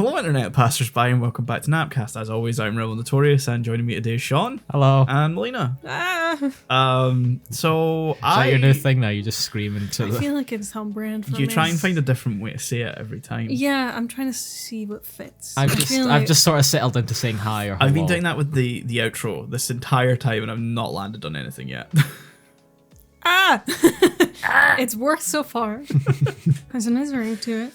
Hello, internet passers-by, and welcome back to Napcast. As always, I'm Rebel Notorious, and joining me today is Sean. Hello. And Melina. So Is that your new thing now? You just scream into I feel like it's on brand for me. You try and find a different way to say it every time. Yeah, I'm trying to see what fits. I've just sort of settled into saying hi or hello. I've been doing that with the outro this entire time, and I've not landed on anything yet. It's worked so far. There's a nice ring to it.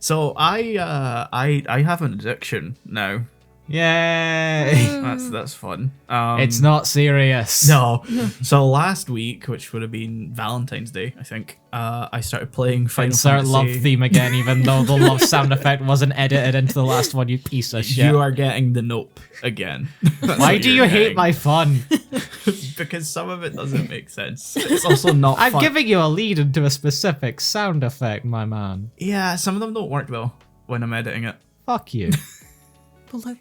So I have an addiction now. Yay! That's fun. It's not serious. No. So last week, which would have been Valentine's Day, I think, I started playing Final Insert Fantasy. love theme again, even though the love sound effect wasn't edited into the last one, you piece of shit. You are getting the nope again. Why do you hate my fun? Because some of it doesn't make sense. It's also not I'm fun. giving you a lead into a specific sound effect, my man. Yeah, some of them don't work though when I'm editing it. Fuck you. But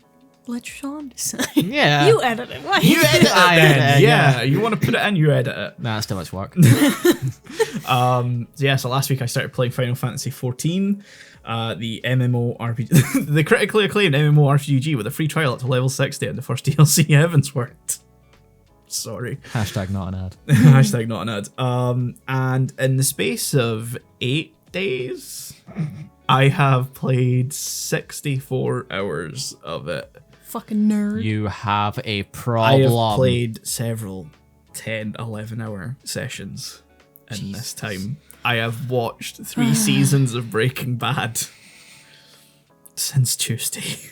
let Sean decide. Yeah. You edit it. Why? You edit it I then. edit it, Yeah, you want to put it in, you edit it. Nah, it's too much work. So last week I started playing Final Fantasy 14, the MMORPG, the critically acclaimed MMORPG with a free trial up to level 60 and the first DLC Heavensward. Sorry. Hashtag not an ad. Hashtag not an ad. And in the space of 8 days, I have played 64 hours of it. Fucking nerd. You have a I problem. have played several 10, 11 hour sessions in this time. I have watched 3 seasons of Breaking Bad since Tuesday.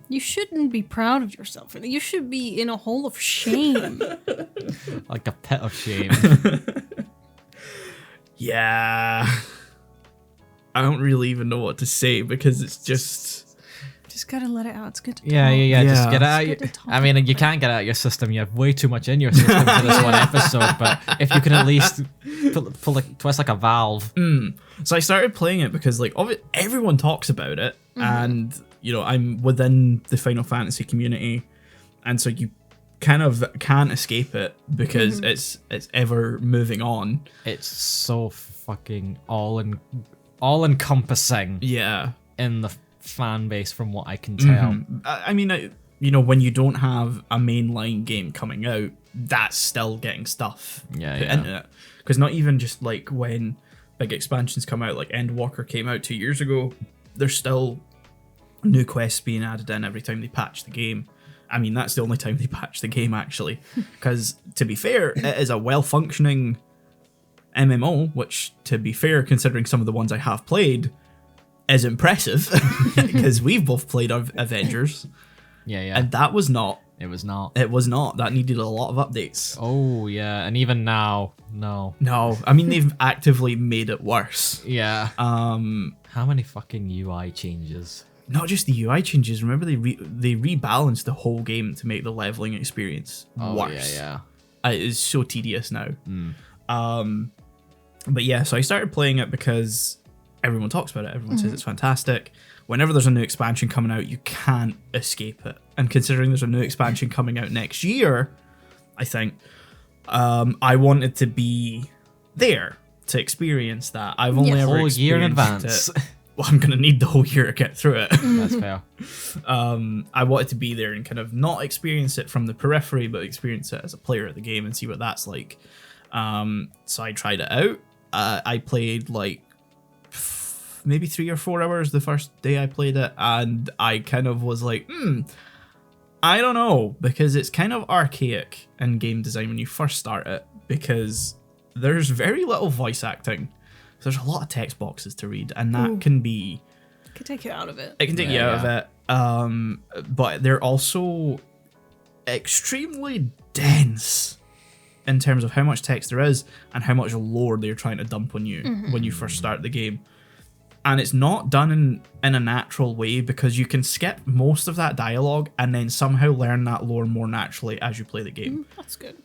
You shouldn't be proud of yourself. You should be in a hole of shame. Like a pit of shame. Yeah. I don't really even know what to say because it's just... Just gotta let it out. It's good to Yeah. talk. Just get it out. It's good to talk I mean, you can't get it out of your system. You have way too much in your system for this one episode. But if you can at least twist like a valve. So I started playing it because everyone talks about it, and I'm within the Final Fantasy community, and so you kind of can't escape it because it's ever moving on. It's so fucking all encompassing. Yeah. In the fan base, from what I can tell. I mean, when you don't have a mainline game coming out, that's still getting stuff put into it. Because not even just like when big expansions come out, like Endwalker came out 2 years ago, there's still new quests being added in every time they patch the game. I mean, that's the only time they patch the game, actually. Because, to be fair, it is a well-functioning MMO, which, to be fair, considering some of the ones I have played, is impressive. Because we've both played Avengers. Yeah. And that was not. It was not. It was not. That needed a lot of updates. Oh, yeah. And even now, no. No. I mean, they've actively made it worse. Yeah. How many fucking UI changes? Not just the UI changes. Remember, they rebalanced the whole game to make the leveling experience worse. Yeah. It is so tedious now. But yeah, so I started playing it because everyone talks about it. Everyone says it's fantastic. Whenever there's a new expansion coming out, you can't escape it. And considering there's a new expansion coming out next year, I think, I wanted to be there to experience that. I've only ever whole year in experienced advance. it. Well, I'm going to need the whole year to get through it. That's fair. I wanted to be there and kind of not experience it from the periphery, but experience it as a player of the game and see what that's like. So I tried it out. I played maybe 3 or 4 hours the first day I played it, and I kind of was like, I don't know, because it's kind of archaic in game design when you first start it, because there's very little voice acting. So there's a lot of text boxes to read, and that can be... It can take you out of it. It can take you out of it. But they're also extremely dense in terms of how much text there is and how much lore they're trying to dump on you when you first start the game. And it's not done in a natural way, because you can skip most of that dialogue and then somehow learn that lore more naturally as you play the game. That's good.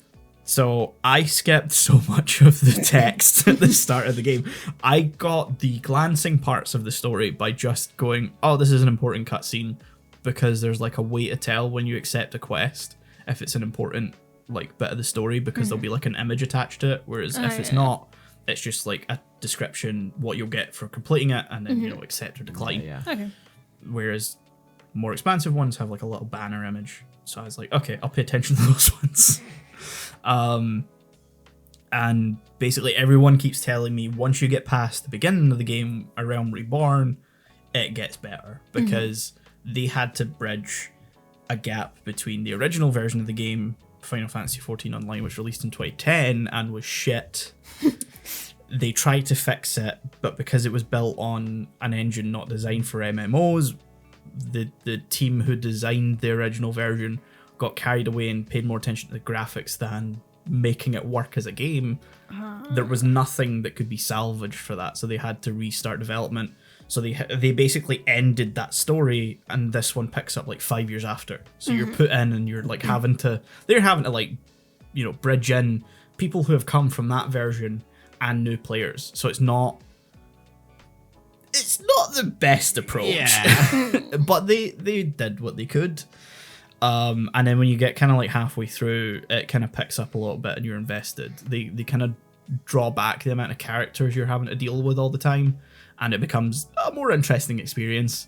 So I skipped so much of the text at the start of the game. I got the glancing parts of the story by just going, oh, this is an important cutscene, because there's like a way to tell when you accept a quest if it's an important bit of the story, because there'll be like an image attached to it, whereas if it's not, It's just like a description, what you'll get for completing it, and then, accept or decline. Yeah. Okay. Whereas more expansive ones have like a little banner image. So I was like, okay, I'll pay attention to those ones. And basically everyone keeps telling me once you get past the beginning of the game, A Realm Reborn, it gets better. Because they had to bridge a gap between the original version of the game, Final Fantasy XIV Online, which released in 2010 and was shit. They tried to fix it, but because it was built on an engine not designed for MMOs, the team who designed the original version got carried away and paid more attention to the graphics than making it work as a game. There was nothing that could be salvaged for that, so they had to restart development. So they basically ended that story, and this one picks up like 5 years after. So you're put in, and you're like having to like, bridge in people who have come from that version and new players. So it's not the best approach. But they did what they could. And then when you get kind of like halfway through, it kind of picks up a little bit and you're invested. They kind of draw back the amount of characters you're having to deal with all the time, and it becomes a more interesting experience.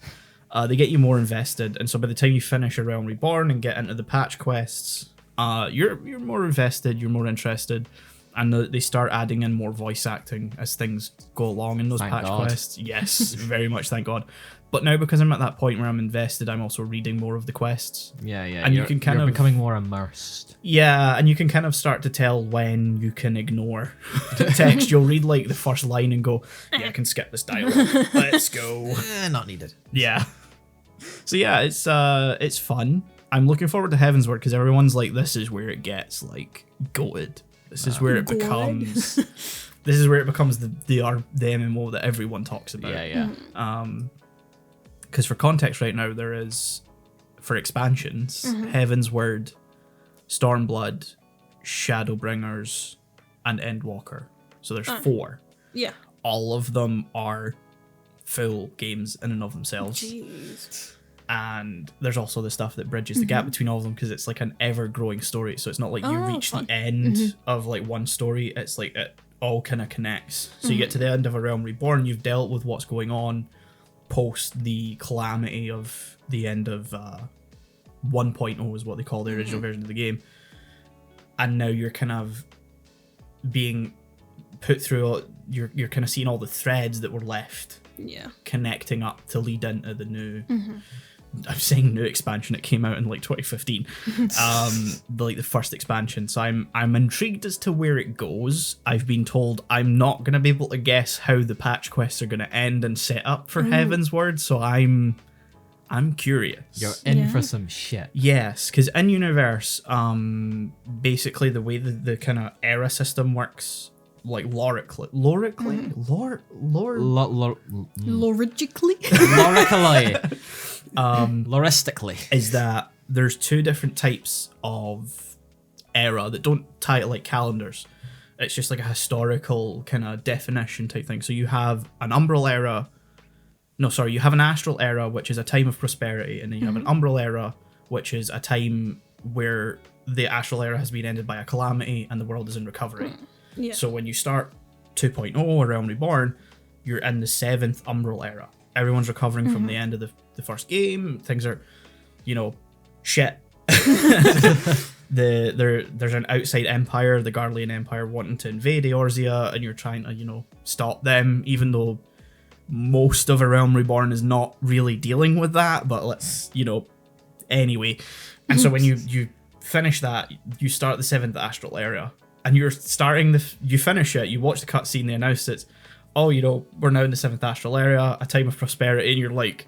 They get you more invested, and so by the time you finish A Realm Reborn and get into the patch quests, you're more invested, you're more interested, and they start adding in more voice acting as things go along in those patch quests. Yes, very much, thank God. But now, because I'm at that point where I'm invested, I'm also reading more of the quests. Yeah. And you can kind of becoming more immersed. Yeah, and you can kind of start to tell when you can ignore text. You'll read like the first line and go, yeah, I can skip this dialogue. Let's go. Not needed. Yeah. So yeah, it's fun. I'm looking forward to Heavensward because everyone's like, this is where it gets like goated. This is where it becomes. This is where it becomes the MMO that everyone talks about. Yeah. Because for context, right now there is, for expansions, Heavensward, Stormblood, Shadowbringers, and Endwalker. So there's 4. Yeah. All of them are full games in and of themselves. Jeez. And there's also the stuff that bridges the gap between all of them, because it's like an ever-growing story. So it's not like you reach the end of like one story. It's like it all kind of connects. So you get to the end of A Realm Reborn, you've dealt with what's going on post the calamity of the end of 1.0 is what they call the original version of the game. And now you're kind of being put through, you're kind of seeing all the threads that were left connecting up to lead into the new I'm saying new expansion, it came out in like 2015. The first expansion. So I'm intrigued as to where it goes. I've been told I'm not gonna be able to guess how the patch quests are gonna end and set up for Heavensward, so I'm curious. You're in for some shit. Yes, because in Universe, basically the way the kind of era system works, like lorically, loristically, is that there's 2 different types of era that don't tie it like calendars. It's just like a historical kind of definition type thing. So you have an Umbral era. No, sorry, you have an Astral era, which is a time of prosperity, and then you have an Umbral era, which is a time where the Astral era has been ended by a calamity and the world is in recovery. Yeah. So when you start 2.0 or Realm Reborn, you're in the 7th Umbral era. Everyone's recovering from the end of the first game. Things are, shit. There's an outside empire, the Garlean Empire, wanting to invade Eorzea, and you're trying to, stop them, even though most of A Realm Reborn is not really dealing with that, but let's, anyway. And so when you finish that, you start the 7th Astral era, and you're starting you finish it, you watch the cutscene, they announce it, we're now in the 7th Astral era, a time of prosperity, and you're like,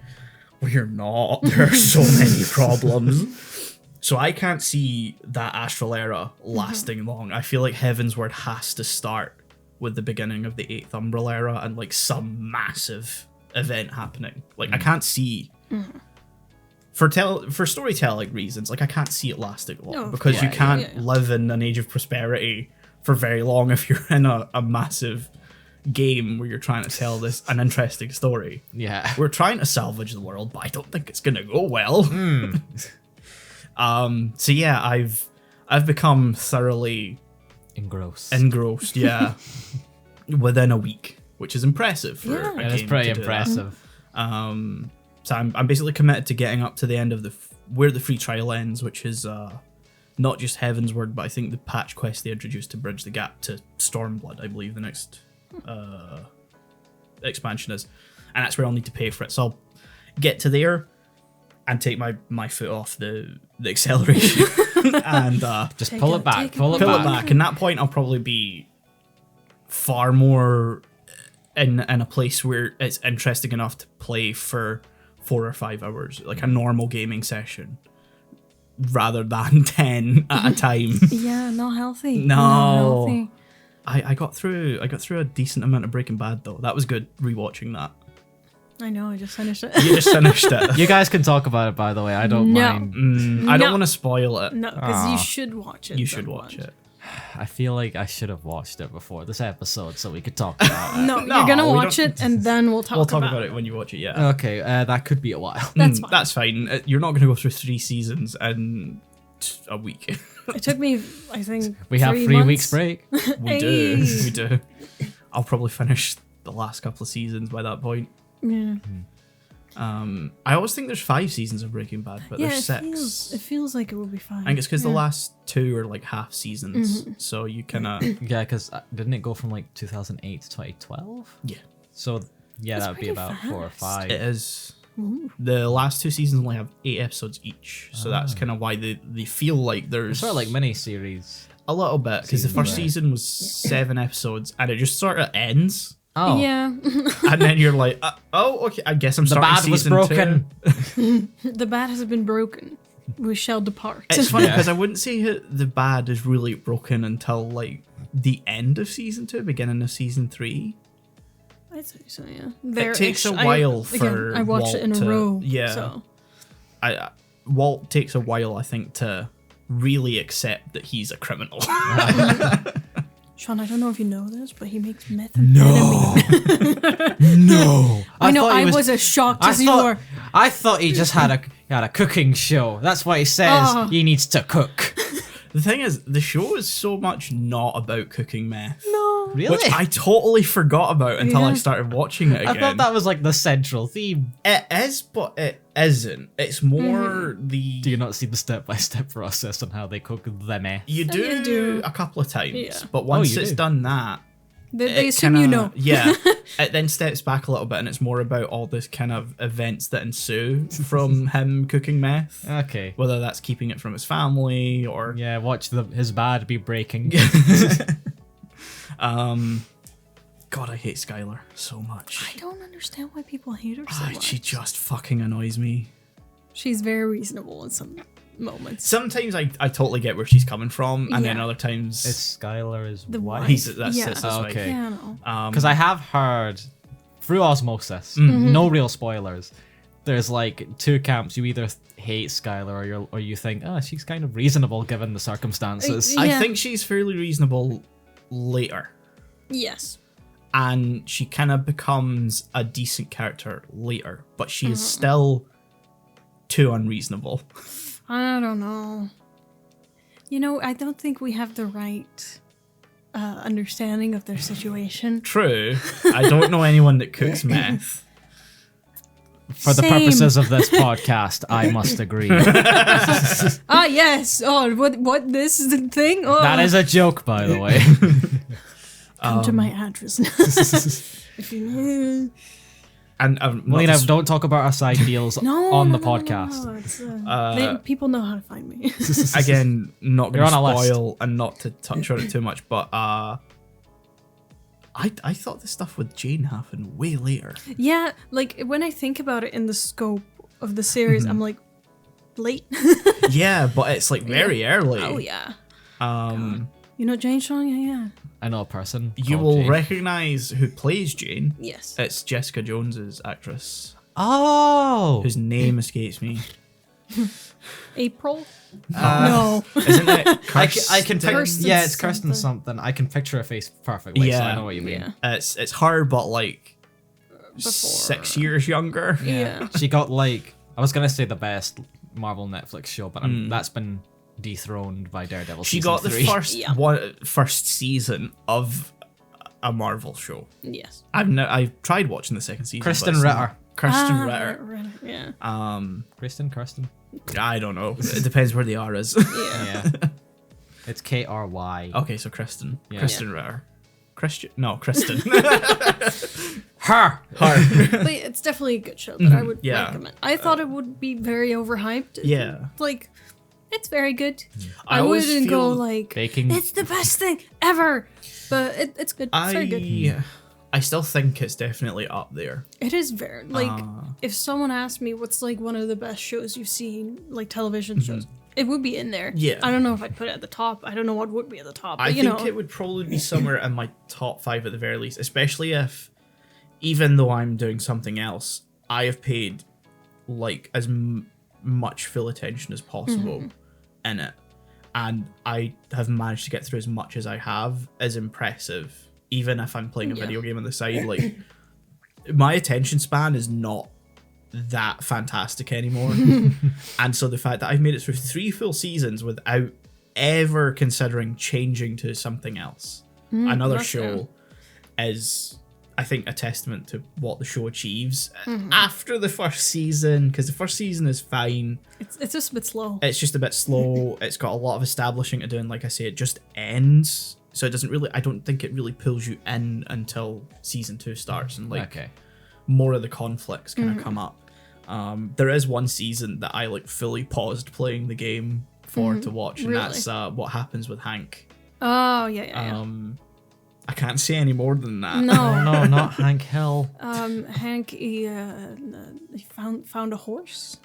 we're not, there are so many problems. So I can't see that Astral era lasting long. I feel like Heavensward has to start with the beginning of the 8th Umbral era and like some massive event happening. Like I can't see for storytelling reasons, like I can't see it lasting long, because you can't live in an age of prosperity for very long if you're in a massive game where you're trying to tell an interesting story. Yeah. We're trying to salvage the world, but I don't think it's gonna go well. So yeah, I've become thoroughly engrossed. Yeah. within a week, which is impressive for Yeah. a It is game pretty to do that. impressive. So I'm basically committed to getting up to the end of where the free trial ends, which is not just Heavensward, but I think the patch quest they introduced to bridge the gap to Stormblood, I believe the next expansion is, and that's where I'll need to pay for it. So I'll get to there and take my foot off the acceleration and Just Take pull it- it back. take it Pull it pull back. it back. And that point, I'll probably be far more in a place where it's interesting enough to play for 4 or 5 hours, like a normal gaming session, rather than 10 at a time. Yeah, not healthy. No. Not healthy. I got through a decent amount of Breaking Bad though. That was good rewatching that. I know, I just finished it. You just finished it. You guys can talk about it, by the way. I don't No. mind. I don't No. want to spoil it. No, because you Aw. should watch it. You should watch it. I feel like I should have watched it before this episode so we could talk about it. No, No, you're gonna we watch don't- it and then we'll talk We'll talk about about it. it when you watch it, yeah. Okay, that could be a while. That's fine. That's fine. You're not going to go through 3 seasons in a week. It took me, I think, We have 3 3 months. weeks break. We do. Hey. We do. I'll probably finish the last couple of seasons by that point. Yeah, I always think there's 5 seasons of Breaking Bad, but yeah. there's It 6. feels like it will be fine. I think it's because the Yeah. last 2 are like half seasons, so you kind of Yeah, because didn't it go from like 2008 to 2012? yeah. So yeah, That's that would be pretty about 4 or fast. 5. It is. Ooh. The last 2 seasons only have 8 episodes each, so that's kind of why they feel like there's It's sort of like mini series. a little bit because the first Right. season was 7 episodes and it just sort of ends. Oh, Yeah, And then you're like, oh, okay, I guess I'm the starting bad was season broken. 2. the bat has been broken. We shall depart. It's funny Yeah. because I wouldn't say the bad is really broken until like the end of season 2, beginning of season 3. I'd say so. Yeah, It takes a There-ish. while again, for I watched it in Walt a to- row. yeah. So Walt takes a while, I think, to really accept that he's a criminal. Sean, I don't know if you know this, but he makes methamphetamine. No, I know. thought he I was as shocked I as you thought, were. I thought he just had a cooking show. That's why he says Oh. he needs to cook. The thing is, the show is so much not about cooking meth. No. Really? Which I totally forgot about until I Yeah. started watching it I again. thought that was like the central theme. It is, but it isn't. It's more the... Do you not see the step-by-step process on how they cook the meth? You do, You do. a couple of times, Yeah. but once you it's do. done that, They it assume kinda, you know. Yeah, it then steps back a little bit, and it's more about all this kind of events that ensue from him cooking meth. Okay. Whether that's keeping it from his family or Yeah, watch his bad be breaking. God, I hate Skylar so much. I don't understand why people hate her so Ah, much. she just fucking annoys me. She's very reasonable in some moments. Sometimes I totally get where she's coming from, and then Yeah. other times It's Skylar The wife. he's that's Yeah. his wife. Okay. Yeah, no. Because I have heard through osmosis, Mm-hmm. no real spoilers. There's like 2 camps. You either hate Skylar or you think, oh, she's kind of reasonable given the circumstances. Yeah. I think she's fairly reasonable later, Yes. and she kind of becomes a decent character later, but she is still too unreasonable. I don't know. You know, I don't think we have the right understanding of their situation. True, I don't know anyone that cooks meth. For the Same. purposes of this podcast, I must agree. Ah, yes. Oh, what? This is the thing. Oh, That is a joke, by the way. come to my address. If you And Melina, don't talk about our side deals no, on no, the no, no, podcast. no, it's, people know how to find me. again, not You're going to on a list. spoil and not to touch on it too much, but I thought the stuff with Jane happened way later. Yeah, like when I think about it in the scope of the series, I'm like, late. Yeah, but it's like very early. Oh yeah. You You know Jane Sean? Yeah. I know a person. you called will Jane. recognize who plays Jane. Yes. It's Jessica Jones's actress, Oh! whose name escapes me. April? No. Isn't it? I can picture. Kirsten Yeah, it's Kirsten something. something. I can picture her face perfectly, so Yeah. I know what you mean. Yeah. It's her, but like Before. 6 years younger. Yeah. She got like, I was gonna say the best Marvel Netflix show, but that's been dethroned by Daredevil. She season got the 3. first Yeah. first season of a Marvel show. Yes. I've tried watching the second season. Kristen Ritter. Kristen Ritter. Ritter, yeah. Kirsten. I don't know. It depends where the R is. Yeah. It's KRY. Okay, so Kristen. Yeah. Kristen Ritter. Kristen. Her. But it's definitely a good show that I would recommend. I thought it would be very overhyped. Yeah. Like, it's very good. I I always wouldn't go feel like, baking- it's the best thing ever. But it's good. It's very good. I still think it's definitely up there. It is very, like, if someone asked me what's, like, one of the best shows you've seen, like, television shows, it would be in there. Yeah. I don't know if I'd put it at the top. I don't know what would be at the top. But, I think it would probably be somewhere in my top 5 at the very least, especially if, even though I'm doing something else, I have paid, like, as much full attention as possible in it. And I have managed to get through as much as I have is impressive. Even if I'm playing a video game on the side, like, my attention span is not that fantastic anymore. And so the fact that I've made it through 3 full seasons without ever considering changing to something else, another show, is, I think, a testament to what the show achieves after the first season, because the first season is fine. It's just a bit slow. It's just a bit slow. It's got a lot of establishing to do, and like I say, it just ends. So it doesn't really, I don't think it really pulls you in until season 2 starts, and like more of the conflicts kind of come up. There is one season that I like fully paused playing the game for to watch, and that's what happens with Hank. Oh, yeah. I can't say any more than that. No. No, not Hank Hill. Hank, he found a horse.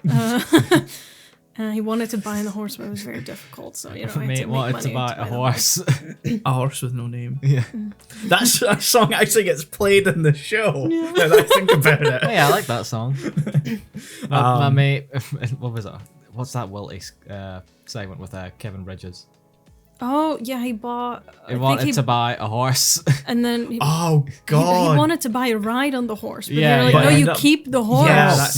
He wanted to buy the horse, but it was very difficult. So, you know, Mate wanted to buy a horse. A horse with no name. Yeah. That song actually gets played in the show. Now that I think about it. Oh, yeah, I like that song. My mate, what was it? What's that Wilty segment with Kevin Bridges? Oh, yeah, he bought... He wanted to buy a horse. And then... He wanted to buy a ride on the horse. But they're like, no, you keep the horse.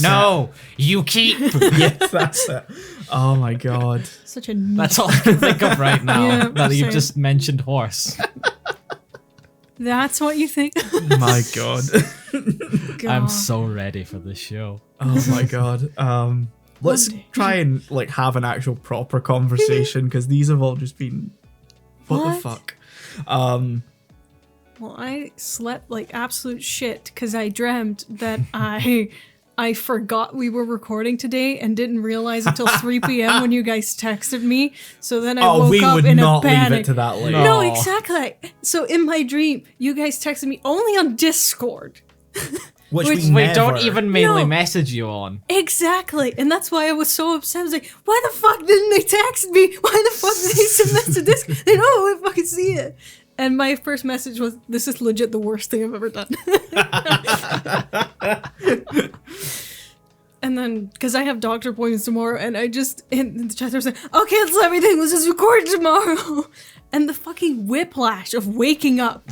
Yeah, you keep... Yes, that's it. Oh my god. Such a... That's all I can think of right now. Yeah, that you've same. just mentioned horse. That's what you think? My god. God. I'm so ready for this show. Oh my god. Let's try and like have an actual proper conversation, because these have all just been what the fuck. Well, I slept like absolute shit because I dreamt that I forgot we were recording today and didn't realize until 3 p.m. when you guys texted me. So then I woke up in a panic. Leave it to that late. No, exactly. So in my dream, you guys texted me only on Discord. Which Which- we Wait, never. don't even mainly No. message you on. Exactly. And that's why I was so upset. I was like, why the fuck didn't they text me? Why the fuck did they send that to this? They know I fucking see it. And my first message was, this is legit the worst thing I've ever done. And then, because I have doctor appointments tomorrow, and I just, in the chat, I was like, I'll cancel everything, let's just record tomorrow. And the fucking whiplash of waking up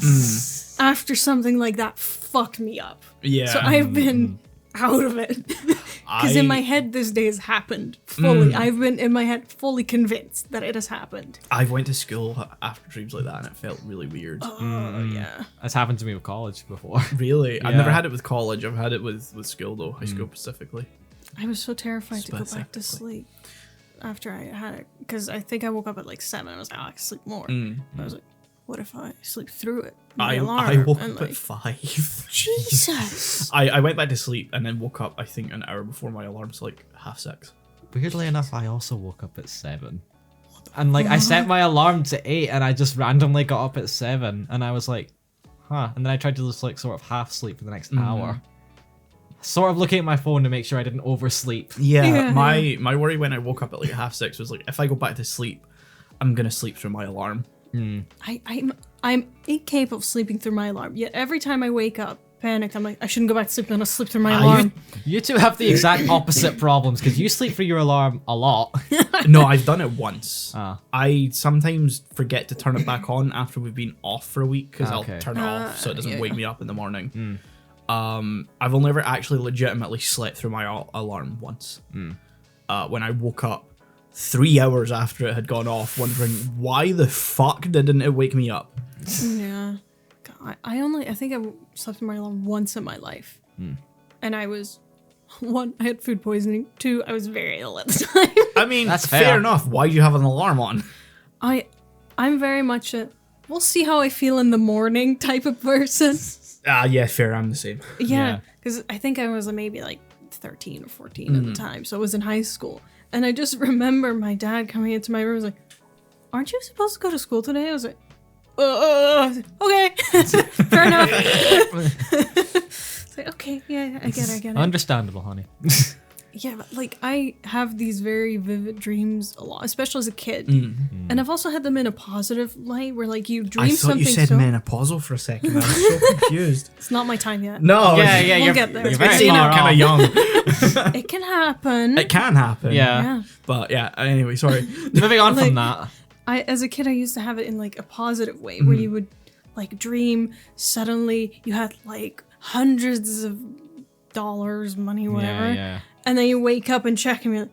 after something like that fucked me up. Yeah. So I've been out of it. Because in my head, this day has happened fully. I've been in my head fully convinced that it has happened. I went to school after dreams like that, and it felt really weird. Oh, yeah. That's happened to me with college before. Really? I've Yeah. never had it with college. I've had it with school, though. High school specifically. I was so terrified to go back to sleep after I had it. Because I think I woke up at like 7. I was like, oh, I can sleep more. I was like, what if I sleep through it? My alarm, I woke and up at 5. Jesus. I went back to sleep and then woke up, I think, an hour before my alarm, so like 6:30. Weirdly enough, I also woke up at 7. And like I set my alarm to 8 and I just randomly got up at 7 and I was like, huh. And then I tried to just like sort of half sleep for the next hour. Sort of looking at my phone to make sure I didn't oversleep. Yeah, my worry when I woke up at like 6:30 was like, if I go back to sleep, I'm gonna sleep through my alarm. I'm incapable of sleeping through my alarm. Yet every time I wake up panicked, I'm like, I shouldn't go back to sleep. I'm gonna sleep through my alarm. You two have the exact opposite problems because you sleep through your alarm a lot. No, I've done it once. Ah. I sometimes forget to turn it back on after we've been off for a week, because Okay. I'll turn it off so it doesn't wake me up in the morning. Mm. I've only ever actually legitimately slept through my alarm once. When I woke up 3 hours after it had gone off, wondering why the fuck didn't it wake me up. Yeah. God. I think I slept in my alarm once in my life. And I was, 1, I had food poisoning. 2, I was very ill at the time. I mean, That's fair fair. enough. Why do you have an alarm on? I'm very much a, we'll see how I feel in the morning type of person. Yeah, fair. I'm the same. Yeah, because I think I was maybe like 13 or 14 at the time, so I was in high school. And I just remember my dad coming into my room and was like, aren't you supposed to go to school today? I was like, okay, fair enough. It's like, okay, yeah, I get it. Understandable, honey. Yeah, but like I have these very vivid dreams a lot, especially as a kid. And I've also had them in a positive light where like you dream I thought something you said so... menopausal for a second. I was so confused. It's not my time yet. No. Yeah, We'll get there. You're It's very far kind of off. young. It can happen. It can happen. Yeah. But yeah, anyway, sorry. Moving on Like- from that. As a kid, I used to have it in like a positive way where you would like dream suddenly you had like hundreds of dollars, money, whatever. Yeah. And then you wake up and check and you're like,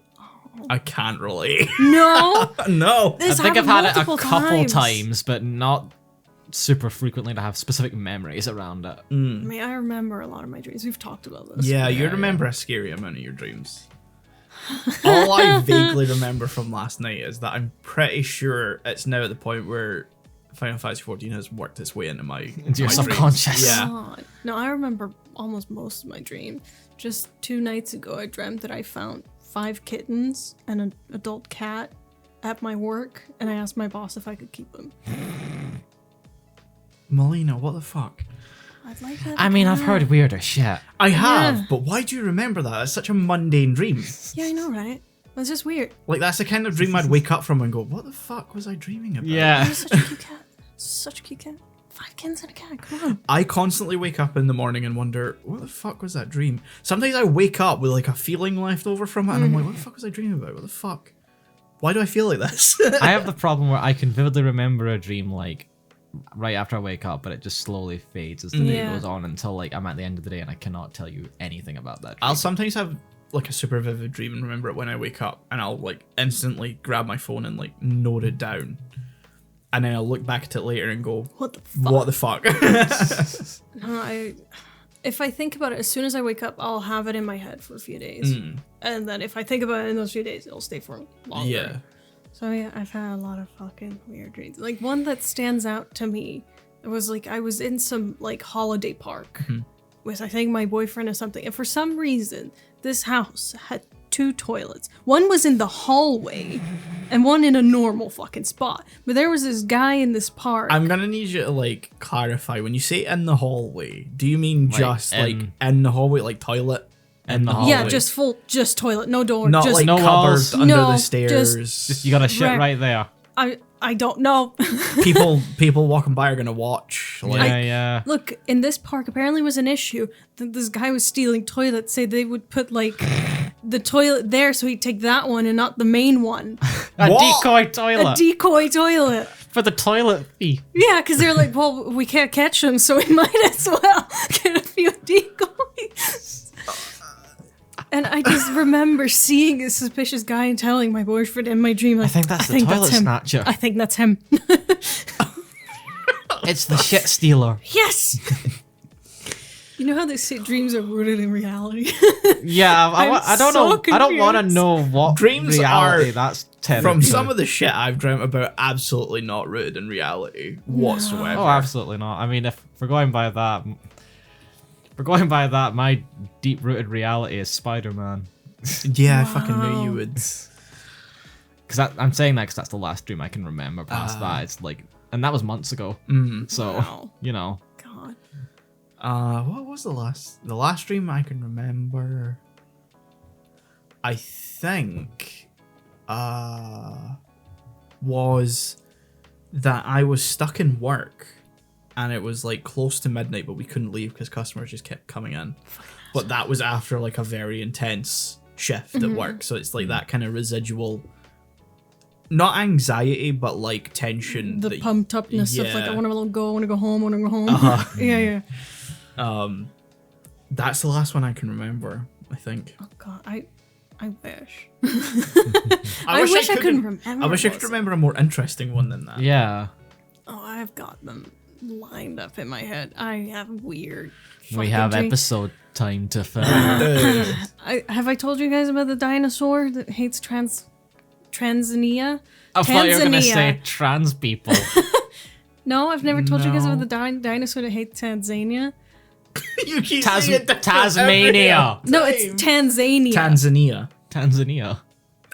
I can't relate. no. No. I This think I've had it a multiple couple times, but not super frequently to have specific memories around it. I mean, I remember a lot of my dreams. We've talked about this. Yeah, you remember a scary amount of your dreams. All I vaguely remember from last night is that I'm pretty sure it's now at the point where Final Fantasy 14 has worked its way into my Into your my subconscious. dreams. Yeah. God. No, I remember almost most of my dreams. Just 2 nights ago, I dreamt that I found 5 kittens and an adult cat at my work, and I asked my boss if I could keep them. Melina, what the fuck? I'd like that. I mean, I've heard weirder shit. I have, Yeah. but why do you remember that? It's such a mundane dream. Yeah, I know, right? It's just weird. Like, that's the kind of dream I'd wake up from and go, what the fuck was I dreaming about? Yeah. You're such a cute cat. Such a cute cat. 5 kittens and a cat. Come on. I constantly wake up in the morning and wonder, what the fuck was that dream? Sometimes I wake up with like a feeling left over from it and I'm like, what the fuck was I dreaming about? What the fuck? Why do I feel like this? I have the problem where I can vividly remember a dream like right after I wake up, but it just slowly fades as the day Yeah. goes on until like I'm at the end of the day and I cannot tell you anything about that dream. I'll sometimes have like a super vivid dream and remember it when I wake up and I'll like instantly grab my phone and like note it down. And then I'll look back at it later and go, What the fuck? what the fuck? No, if I think about it, as soon as I wake up, I'll have it in my head for a few days. And then if I think about it in those few days, it'll stay for longer. Yeah. So yeah, I've had a lot of fucking weird dreams. Like one that stands out to me, it was like I was in some like holiday park with I think my boyfriend or something. And for some reason, this house had 2 toilets. One was in the hallway and one in a normal fucking spot. But there was this guy in this park. I'm gonna need you to like clarify when you say in the hallway. Do you mean Like, just in- like in the hallway, like toilet? In the yeah, hallway. just toilet, no door. Not just like no cupboard walls. under No, the just- stairs. You got a shit Right. right there. I don't know. people walking by are gonna watch. Like, Yeah. Look, in this park apparently was an issue that this guy was stealing toilets. Say they would put like the toilet there so he'd take that one and not the main one. A What? decoy A toilet decoy toilet. for the toilet fee. Yeah, because they're like, well, we can't catch him, so we might as well get a few decoys. And I just remember seeing a suspicious guy and telling my boyfriend in my dream, like, I think that's the toilet him. snatcher. I think that's him. It's the shit stealer. Yes! You know how they say dreams are rooted in reality? Yeah, I don't so know. I don't want to confused. know what Dreams reality are- that's terrible. from some of the shit I've dreamt about, absolutely not rooted in reality whatsoever. Oh, absolutely not. I mean, if we're going by that, my deep-rooted reality is Spider-Man. Yeah, I fucking knew you would. Because I'm saying that because that's the last dream I can remember. Past that, it's like, and that was months ago. So Wow. you know, God. What was the last dream I can remember? I think was that I was stuck in work and it was like close to midnight, but we couldn't leave because customers just kept coming in. But that was after like a very intense shift at work, so it's like that kind of residual, not anxiety, but like tension. The that- pumped upness of like, yeah. I want to go, I want to go home, I want to go home. Yeah. That's the last one I can remember, I think. Oh God, I wish. I wish I couldn't remember. I wish I could those. remember a more interesting one than that. yeah. Oh, I've got them. lined up in my head. I have weird. We have fucking episode time to fill. Have I told you guys about the dinosaur that hates Tanzania? I thought you were going to say trans people. No, I've never told you guys about the dinosaur that hates Tanzania. You keep saying it Tasmania. No, it's Tanzania. Tanzania.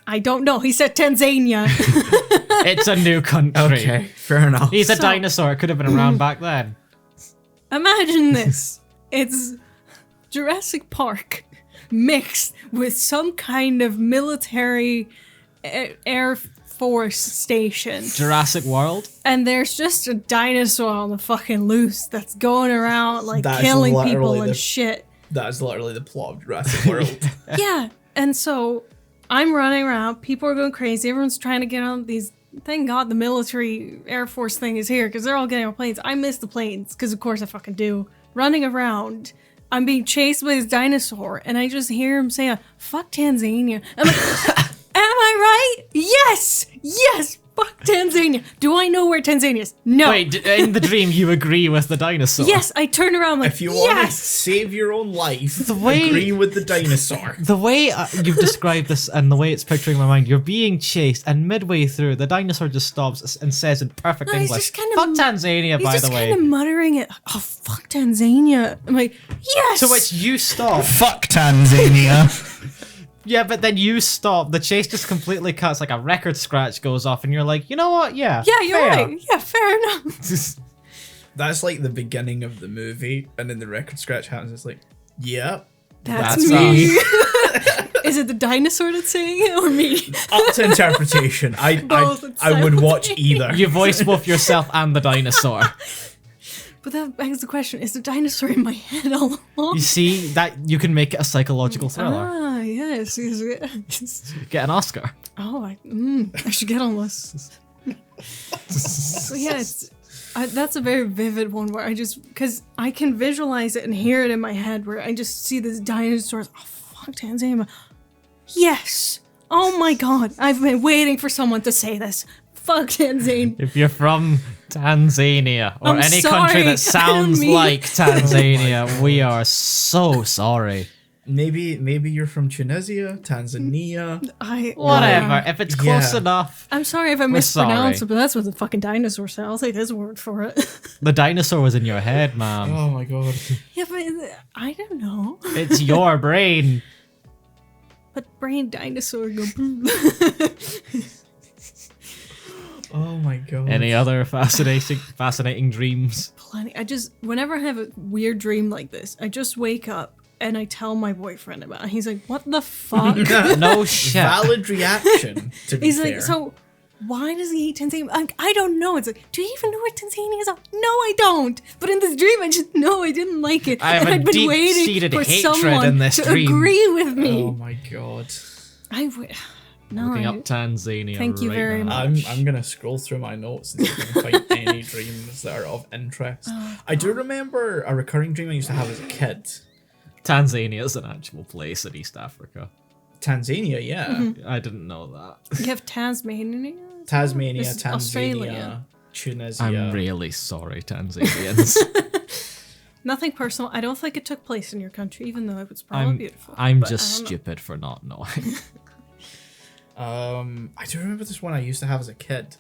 I don't know. He said Tanzania. It's a new country. Okay, fair enough. He's a dinosaur. It could have been around back then. Imagine this. It's Jurassic Park mixed with some kind of military air force station. Jurassic World? And there's just a dinosaur on the fucking loose that's going around like killing people and shit. That is literally the plot of Jurassic World. Yeah. And so I'm running around. People are going crazy. Everyone's trying to get on these. Thank God the military Air Force thing is here because they're all getting on planes. I miss the planes because, of course, I fucking do. Running around. I'm being chased by this dinosaur and I just hear him say, fuck Tanzania. I'm like, am I right? Yes! Yes! Fuck Tanzania. Do I know where Tanzania is? No. Wait, in the dream you agree with the dinosaur? Yes, I turn around like, if you want to save your own life, agree with the dinosaur. The way you've described this and the way it's picturing in my mind, you're being chased and midway through, the dinosaur just stops and says in perfect English, fuck Tanzania, by the way. He's just kind of muttering it. Oh, fuck Tanzania. I'm like, yes! To which you stop. Fuck Tanzania. Yeah, but then you stop. The chase just completely cuts, like a record scratch goes off, and you're like, you know what? Yeah, you're right. Yeah, fair enough. That's like the beginning of the movie, and then the record scratch happens. It's like, yep, that's me. Is it the dinosaur that's saying it or me? Up to interpretation. I would watch either. You voice both yourself and the dinosaur. But that begs the question, is the dinosaur in my head all along? You see, that you can make it a psychological thriller. Ah, yes. Get an Oscar. Oh, I should get on this. So yeah, that's a very vivid one where because I can visualize it and hear it in my head where I just see this dinosaur. Oh, fuck Tanzania. Yes. Oh my God. I've been waiting for someone to say this. Fuck Tanzania. If you're from Tanzania or any sorry, country that sounds like Tanzania, we are so sorry. Maybe you're from Tunisia, Tanzania. Whatever. If it's close enough. I'm sorry if I mispronounced it, but that's what the fucking dinosaur said. I'll take his word for it. The dinosaur was in your head, ma'am. Oh my God. Yeah, but I don't know. It's your brain. But brain dinosaur go. Oh my God. Any other fascinating dreams? Plenty. Whenever I have a weird dream like this, I just wake up and I tell my boyfriend about it. He's like, what the fuck? No shit. Valid reaction, to be He's fair. like, so why does he eat Tanzania? I don't know. It's like, do you even know where Tanzania is? No, I don't. But in this dream, I just know I didn't like it. I have I'd a been waiting deep-seated for hatred someone in this to dream. agree with me. Oh my God. Looking up Tanzania. Thank you very now. much. I'm gonna scroll through my notes and see if I can find any dreams that are of interest. I do remember a recurring dream I used to have as a kid. Tanzania is an actual place in East Africa. Tanzania, yeah. Mm-hmm. I didn't know that. You have Tasmania? Tasmania, This is Tanzania, Australia. Tunisia. I'm really sorry, Tanzanians. Nothing personal. I don't think it took place in your country, even though it was probably beautiful. I'm but just I don't know. stupid for not knowing. I do remember this one I used to have as a kid.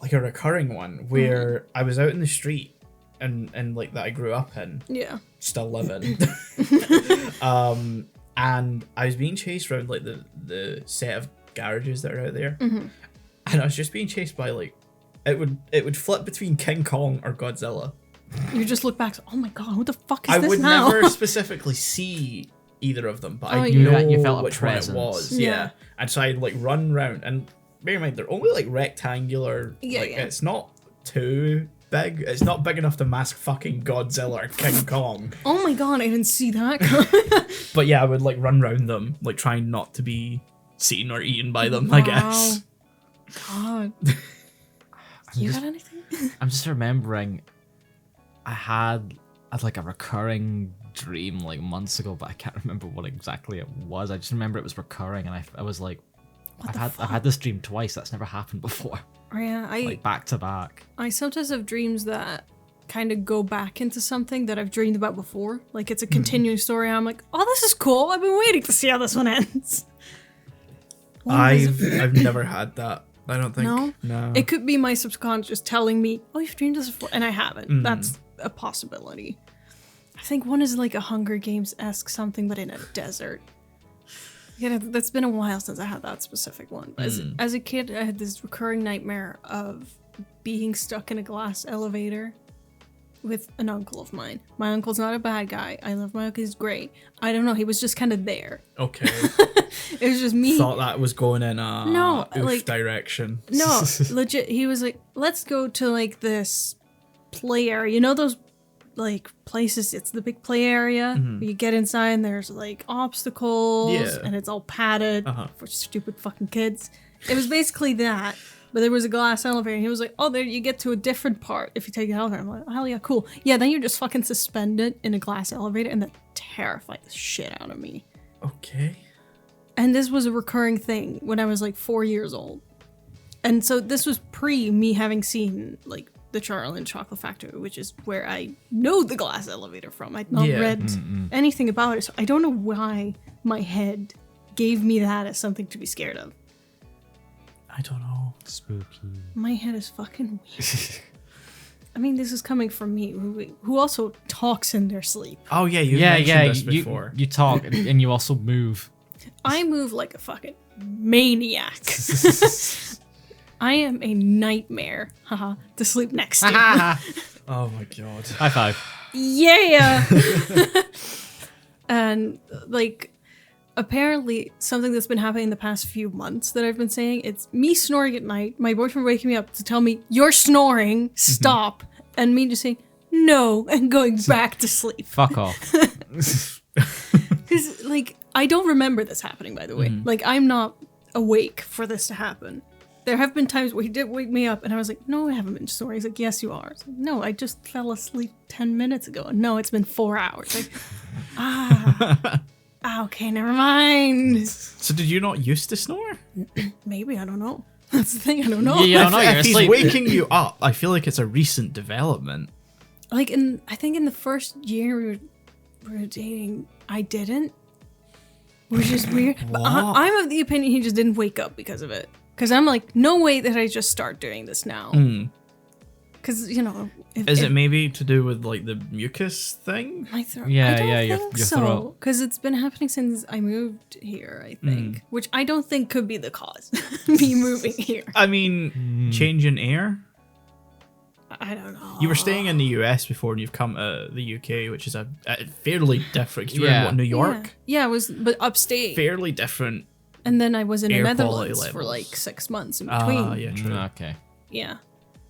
Like a recurring one where I was out in the street and like that I grew up in. Yeah. Still live in. And I was being chased around like the set of garages that are out there. And I was just being chased by like it would flip between King Kong or Godzilla. You just look back, oh my God, what the fuck is I this would now? never specifically see either of them, but I you know felt a which one it presence. was. Yeah. Yeah. And so I'd like run round, and bear in mind they're only like rectangular. Yeah, like yeah. it's not too big. It's not big enough to mask fucking Godzilla or King Kong. Oh my God, I didn't see that. But yeah, I would like run round them, like trying not to be seen or eaten by them, I guess. God. You got anything? I'm just remembering I had like a recurring dream like months ago, but I can't remember what exactly it was. I just remember it was recurring, and I was like, I've had this dream twice. That's never happened before. Yeah, Like back to back. I sometimes have dreams that kind of go back into something that I've dreamed about before. Like it's a continuing story. And I'm like, oh, this is cool. I've been waiting to see how this one ends. I've never had that. I don't think. No. It could be my subconscious telling me, oh, you've dreamed this before, and I haven't. That's a possibility. I think one is like a Hunger Games-esque something, but in a desert. Yeah, that's been a while since I had that specific one. But as a kid, I had this recurring nightmare of being stuck in a glass elevator with an uncle of mine. My uncle's not a bad guy. I love my uncle. He's great. I don't know. He was just kind of there. Okay. It was just me. Thought that was going in a direction. No, legit. He was like, let's go to like this play area. You know those like places? It's the big play area. Where you get inside and there's like obstacles and it's all padded for stupid fucking kids. It was basically that. But there was a glass elevator, and he was like, oh, there you get to a different part if you take the elevator. I'm like, oh, hell yeah, cool. Yeah, then you're just fucking suspended in a glass elevator, and that terrified the shit out of me. Okay. And this was a recurring thing when I was like 4 years old. And so this was pre me having seen like the Charlie and Chocolate Factory, which is where I know the glass elevator from. I'd not read anything about it, so I don't know why my head gave me that as something to be scared of. I don't know. Spooky. My head is fucking weird. I mean, this is coming from me, who also talks in their sleep. Oh yeah, you mentioned this before. You talk and you also move. I move like a fucking maniac. I am a nightmare, to sleep next to. Oh my god. High five. Yeah. And like, apparently something that's been happening in the past few months that I've been saying, it's me snoring at night, my boyfriend waking me up to tell me, you're snoring, stop, and me just saying, no, and going back to sleep. Fuck off. Because, like, I don't remember this happening, by the way. Like, I'm not awake for this to happen. There have been times where he did wake me up, and I was like, no, I haven't been snoring. He's like, yes, you are. I was like, no, I just fell asleep 10 minutes ago. No, it's been 4 hours. Like, okay, never mind. So did you not used to snore? Maybe, I don't know. That's the thing, I don't know. Yeah, you don't know, you're if he's asleep. waking you up, I feel like it's a recent development. Like, I think in the first year we were dating, I didn't. Which is weird. But I'm of the opinion he just didn't wake up because of it. Because I'm like, no way that I just start doing this now. Because, you know... Is it maybe to do with, like, the mucus thing? My throat? Yeah, I don't yeah, think your so. throat. Because it's been happening since I moved here, I think. Which I don't think could be the cause. Me moving here. I mean, change in air? I don't know. You were staying in the US before and you've come to the UK, which is a fairly different... 'Cause you were in, what, New York? Yeah, it was, but upstate. Fairly different. And then I was in the Air Netherlands quality for levels. like 6 months in between. Yeah, true. Okay. Yeah.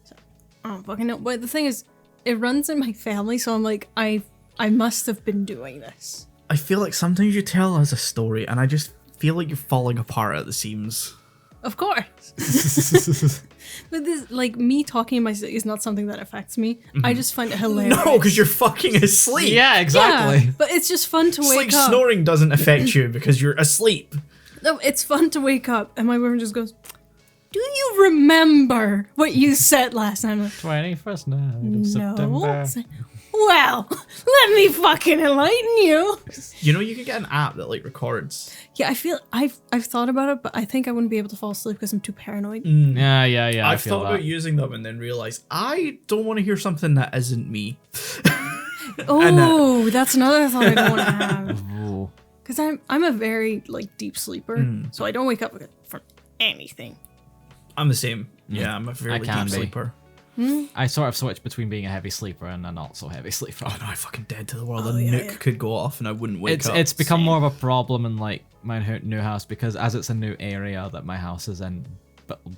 So, I don't fucking know. But the thing is, it runs in my family, so I'm like, I must have been doing this. I feel like sometimes you tell us a story and I just feel like you're falling apart at the seams. Of course. But this, like, me talking in my sleep is not something that affects me. I just find it hilarious. No, because you're fucking asleep. Yeah, exactly. Yeah, but it's just fun to It's wake like up. snoring doesn't affect you because you're asleep. No, it's fun to wake up, and my boyfriend just goes, "Do you remember what you said last night?" I'm like, 21st night of September. It's like, well, let me fucking enlighten you. You know, you could get an app that like records. Yeah, I feel I've thought about it, but I think I wouldn't be able to fall asleep because I'm too paranoid. Yeah. I I've feel thought that. about using them and then realized I don't want to hear something that isn't me. Oh, that's another thought I don't want to have. Ooh. Because I'm a very like deep sleeper, so I don't wake up from anything. I'm the same. Yeah, I'm a fairly can deep be. sleeper. I sort of switch between being a heavy sleeper and a not so heavy sleeper. Oh no, I fucking dead to the world. Oh, a yeah, nuke yeah. could go off and I wouldn't wake up. It's become more of a problem in like my new house because as it's a new area that my house is in,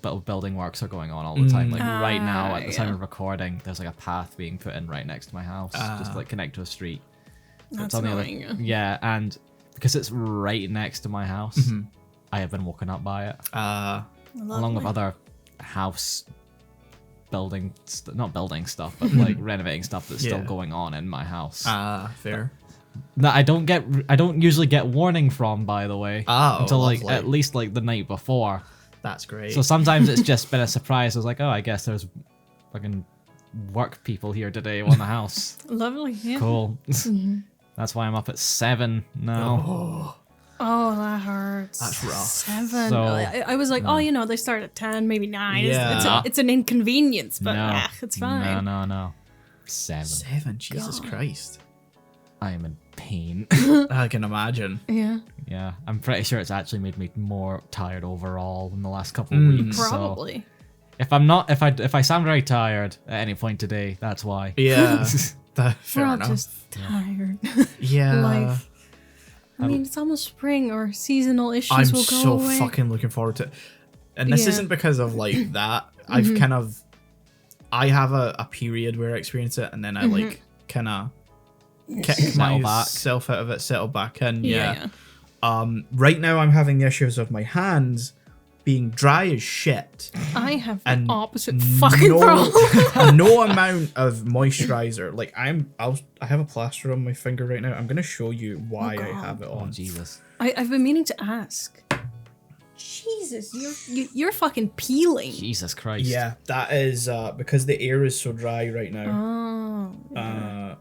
building works are going on all the time. Like right now at the time of recording, there's like a path being put in right next to my house, just like connect to a street. That's It's on the other, annoying. yeah, and because it's right next to my house, I have been woken up by it, along with other house not building stuff, but like renovating stuff that's still going on in my house. fair. that I don't usually get warning from, by the way. Oh, until like lovely. at least like the night before. That's great. So sometimes it's just been a surprise. I was like, oh, I guess there's fucking work people here today on the house. Lovely. Yeah. Cool. That's why I'm up at 7 now. Oh, that hurts. That's rough. 7. So- I was like, oh, they start at 10, maybe 9. Yeah. It's an inconvenience, but No. it's fine. No. 7. 7, Jesus Christ. I am in pain. I can imagine. Yeah. Yeah, I'm pretty sure it's actually made me more tired overall in the last couple of weeks. Probably. So if I sound very tired at any point today, that's why. Yeah. We're Fair all enough. just tired. Yeah. Life. I mean, it's almost spring, or seasonal issues I'm will go so away. fucking looking forward to it. And this Yeah. isn't because of like that. I've kind of, I have a period where I experience it, and then I like kind of kick Settle back. myself out of it, settle back in. Yeah. Right now I'm having the issues of my hands being dry as shit. I have the And opposite fucking problem. No amount of moisturizer. Like I have a plaster on my finger right now. I'm gonna show you why I have it Oh on. Jesus. I've been meaning to ask. Jesus, you're fucking peeling. Jesus Christ. Yeah, that is because the air is so dry right now. Oh.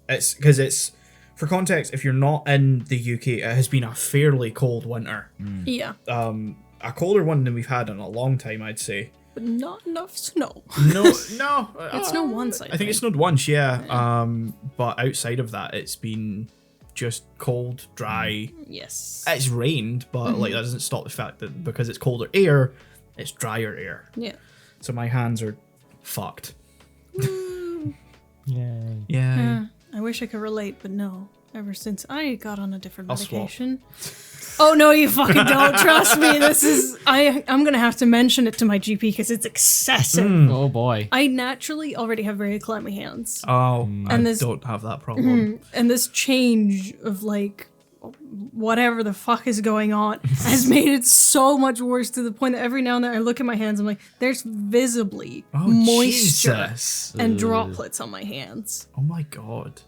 It's because it's, for context, if you're not in the UK, it has been a fairly cold winter. Yeah. A colder one than we've had in a long time, I'd say. But not enough snow. No. It snowed once, I think it snowed once, yeah. But outside of that, it's been just cold, dry. Yes. It's rained, but like that doesn't stop the fact that because it's colder air, it's drier air. Yeah. So my hands are fucked. Yay. Yeah. I wish I could relate, but no. Ever since I got on a different I'll swap. medication. Oh no, you fucking don't. Trust me. This is I'm gonna have to mention it to my GP because it's excessive. Oh boy. I naturally already have very clammy hands. Oh, I And this- don't have that problem. And this change of like whatever the fuck is going on has made it so much worse to the point that every now and then I look at my hands, I'm like, there's visibly Oh, moisture Jesus. and droplets on my hands. Oh my god.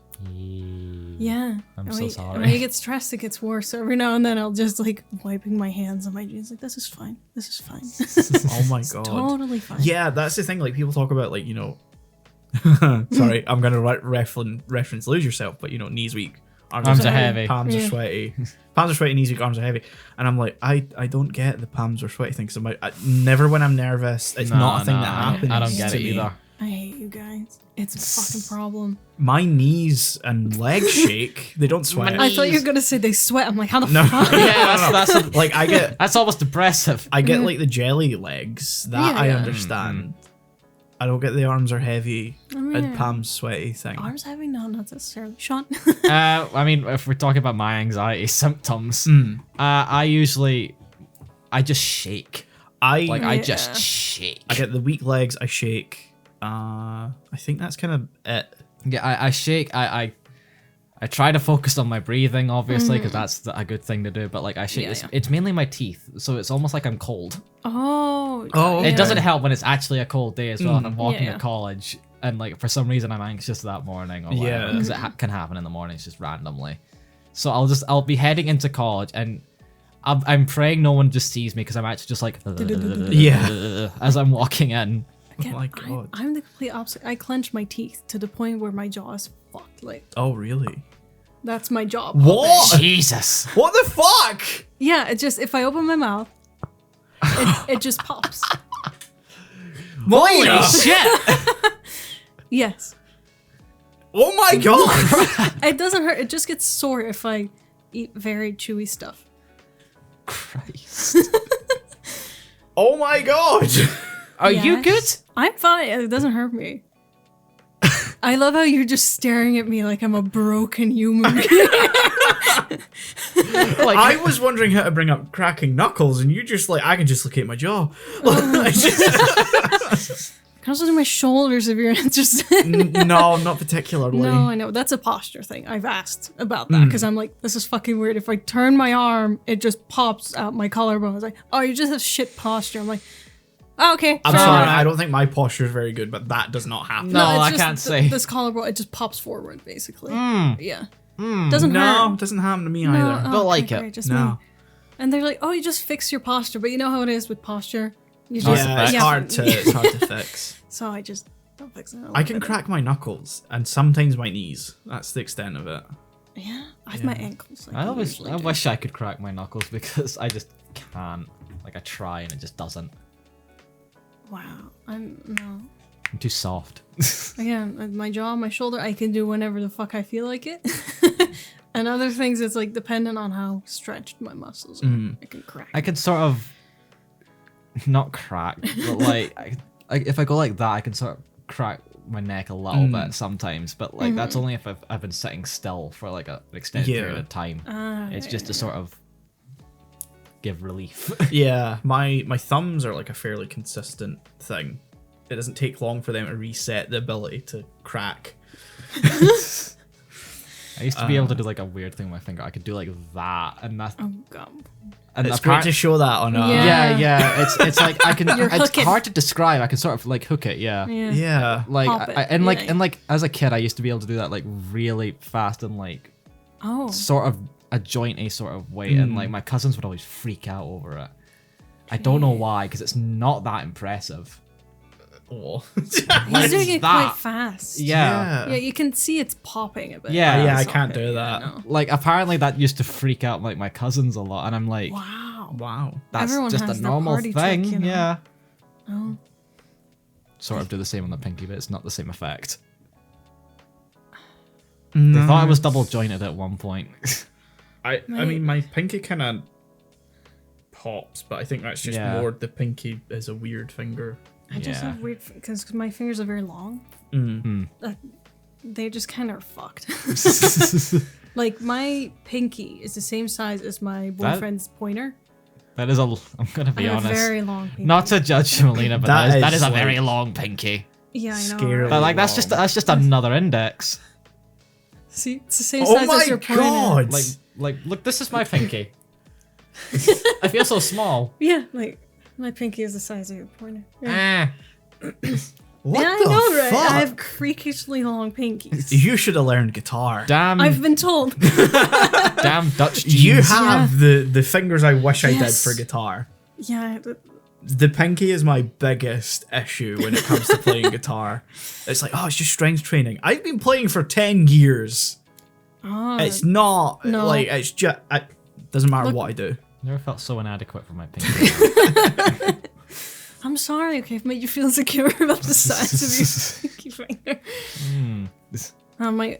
Yeah. I'm And so when- sorry. and When I get stressed, it gets worse. So every now and then I'll just like wiping my hands on my jeans, like, this is fine. This is fine. Oh my god. Totally fine. Yeah, that's the thing. Like people talk about, like, you know, sorry, I'm gonna reference Lose Yourself, but you know, knees weak, Arms are heavy. palms are sweaty, palms are sweaty, knees weak, arms are heavy, and I'm like, I don't get the palms are sweaty thing. Because never when I'm nervous, it's not a thing that happens. I don't get to it me. either. I hate you guys. It's a fucking problem. My knees and legs shake. They don't sweat. I thought you were gonna say they sweat. I'm like, how the No. fuck? Yeah, that's Like that's almost depressive. I get like the jelly legs. That Yeah, I yeah. understand. I don't get the arms are heavy Oh, and yeah. palms sweaty thing. Arms heavy? No, not necessarily. Sean? I mean, if we're talking about my anxiety symptoms, I just shake. I Yeah. just shake. I get the weak legs. I shake. I think that's kind of it. Yeah, I shake. I try to focus on my breathing, obviously, because that's a good thing to do. But like, I shake. Yeah, It's mainly my teeth, so it's almost like I'm cold. Oh. Oh, yeah. It doesn't help when it's actually a cold day as well, and I'm walking Yeah. to college, and like for some reason I'm anxious that morning or whatever, Yeah. because it can happen in the mornings just randomly. So I'll be heading into college, and I'm praying no one just sees me because I'm actually just like Yeah. as I'm walking in. Again, Oh my God. I'm the complete opposite. I clench my teeth to the point where my jaw is fucked. Like, Oh, really? that's my jaw. What? Jesus. What the fuck? Yeah, it just, if I open my mouth, it just pops. Melina! Shit. Yes. Oh my god! It doesn't hurt. It just gets sore if I eat very chewy stuff. Christ. Oh my god! Are you Yes. good? I'm fine. It doesn't hurt me. I love how you're just staring at me like I'm a broken human being. Like, I was wondering how to bring up cracking knuckles, and you just like, I can just look at my jaw. Can also do my shoulders if you're interested. No, not particularly. No, I know. That's a posture thing. I've asked about that because I'm like, this is fucking weird. If I turn my arm, it just pops out my collarbone. It's like, oh, you just have shit posture. I'm like, oh, okay. I'm fair sorry, enough. I don't think my posture is very good, but that does not happen. No, it's I just can't say. This collarbone, it just pops forward, basically. Yeah. Doesn't No, hurt. it doesn't happen to me No, either. oh, Don't like okay, it. great, just No. me. And they're like, oh, you just fix your posture, but you know how it is with posture. You No, just Yeah, it's yeah. hard to fix. So I just don't fix it. I can crack my knuckles and sometimes my knees. That's the extent of it. Yeah, I have my ankles. I usually do. wish I could crack my knuckles because I just can't. Like I try and it just doesn't. Wow, I'm I'm too soft. again my jaw, my shoulder. I can do whenever the fuck I feel like it. And other things, it's like dependent on how stretched my muscles are. I can crack. I can sort of not crack, but like if I go like that, I can sort of crack my neck a little bit sometimes. But like that's only if I've been sitting still for like an extended period of time. It's just to sort of give relief. Yeah, my thumbs are like a fairly consistent thing. It doesn't take long for them to reset the ability to crack. I used to be able to do like a weird thing with my finger. I could do like that, and that. Oh god. And It's great to show that on a... Yeah. Yeah. It's like I can. You're It's hooking. hard to describe. I can sort of like hook it. Yeah. Yeah. Like Pop it, and like yeah. and like as a kid, I used to be able to do that like really fast and like Oh. sort of a jointy sort of way, and like my cousins would always freak out over it. I don't know why, because it's not that impressive. Oh. He's What doing is it that? quite fast. Yeah. Yeah, you can see it's popping a bit. Yeah. Yeah, I It's can't okay, do yeah, that. no. Like apparently that used to freak out like my cousins a lot, and I'm like, Wow. Wow. that's Everyone just has a their normal party thing. trick, you know? Yeah. Oh. Sort of do the same on the pinky, but it's not the same effect. No. They thought I was double jointed at one point. I mean, my pinky kind of pops, but I think that's just Yeah. more the pinky is a weird finger. I just Yeah. have weird because my fingers are very long. They just kind of are fucked. Like my pinky is the same size as my boyfriend's pointer. That is I'm gonna be I have a honest. very long pinky. Not to judge Melina, but That that is is a like- very long pinky. Yeah, I know. Scarily right? But like that's just another index. See, it's the same Oh size my as your pointer. god! Like look, this is my pinky. I feel so small. Yeah, like my pinky is the size of your pointer. Yeah, Ah. What yeah I the know, right? fuck? I have freakishly long pinkies. You should have learned guitar. Damn, I've been told. damn Dutch jeans. You have the fingers I wish I did Yes. for guitar. Yeah, The pinky is my biggest issue when it comes to playing guitar. It's like, oh, it's just strength training. I've been playing for 10 years. It's not no. like it's just doesn't matter Look- what I do. Never felt so inadequate for my pinky. I'm sorry. Okay, I've made you feel insecure about the size of your pinky finger.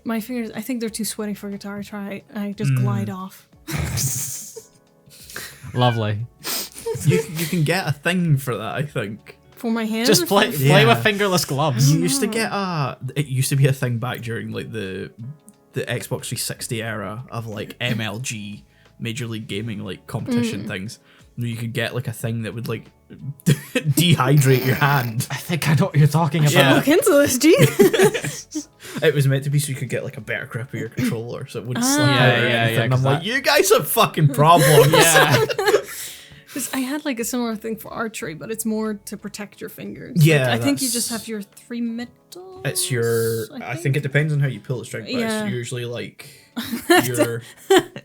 My fingers, I think they're too sweaty for guitar. I just glide off. Lovely. You can get a thing for that, I think. For my hands. Just or play for- play Yeah. with fingerless gloves. You used to get it used to be a thing back during like the Xbox 360 era of like MLG, Major League Gaming like competition things. Where you could get like a thing that would like dehydrate your hand. I think I know what you're talking about. Yeah. Look into this, geez. It was meant to be so you could get like a better grip of your controller so it wouldn't Ah. slip out or Yeah, anything. And 'cause I'm like, that- you guys have fucking problems. Yeah. Because I had like a similar thing for archery, but it's more to protect your fingers. Yeah, Like, I think you that's- just have your 3 metals. It's your. I think it depends on how you pull the string, but Yeah. it's usually like your